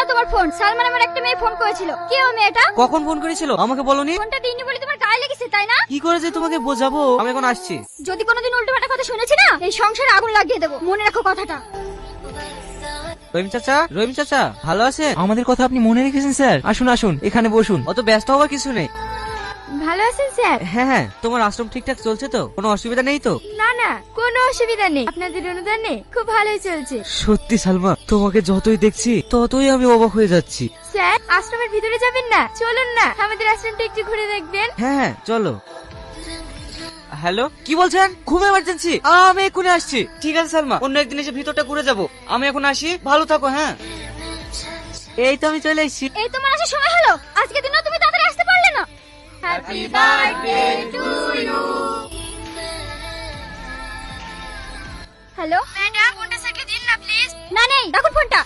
নাও তোমার ফোন। সালমান আমার একটা মেয়ে ফোন করেছিল। কে ও মেয়েটা? কখন ফোন করেছিল আমাকে বলনি? ফোনটা দিইনি বলে তোমার গায়ে লেগেছে তাই না? কি করে যে তোমাকে বোঝাবো? আমি এখন আসছি। যদি কোনোদিন উল্টোপাল্টা কথা শুনেছি না, এই সংসারে আগুন লাগিয়ে দেবো, মনে রাখো কথাটা। রহিম চাচা ভালো আছেন? আমাদের কথা আপনি মনে রেখেছেন স্যার। আসুন আসুন, এখানে বসুন। অত ব্যস্ত হওয়ার কিছু নেই। ভালো আছেন স্যার? হ্যাঁ, তোমার আশ্রম ঠিকঠাক চলছে তো? কোনো অসুবিধা নেই তো? না না, কোনো অসুবিধা নেই, আপনাদের অনুদানে খুব ভালোই চলছে। সত্যি সালমা, তোমাকে যতই দেখছি ততই আমি অবাক হয়ে যাচ্ছি। স্যার, আশ্রমের ভিতরে যাবেন না? চলুন না, আমাদের আশ্রমটা একটু ঘুরে দেখবেন। হ্যাঁ চলো। হ্যালো, কি বলছেন? খুব এমার্জেন্সি, আমি এক্ষুনি আসছি। ঠিক আছে সালমা, অন্য একদিন এসে ভিতরটা ঘুরে যাব। আমি এখন আসি, ভালো থাকো। হ্যাঁ, এই তো আমি চলে এসেছি। এই তোমার আসার সময় হলো? আজকে দিনও তুমি তাড়াতাড়ি আসতে পারলে না। Happy birthday to you. Hello madam, ফোনটা স্যারকে দিন না প্লিজ। না নেই, রাখুন ফোনটা।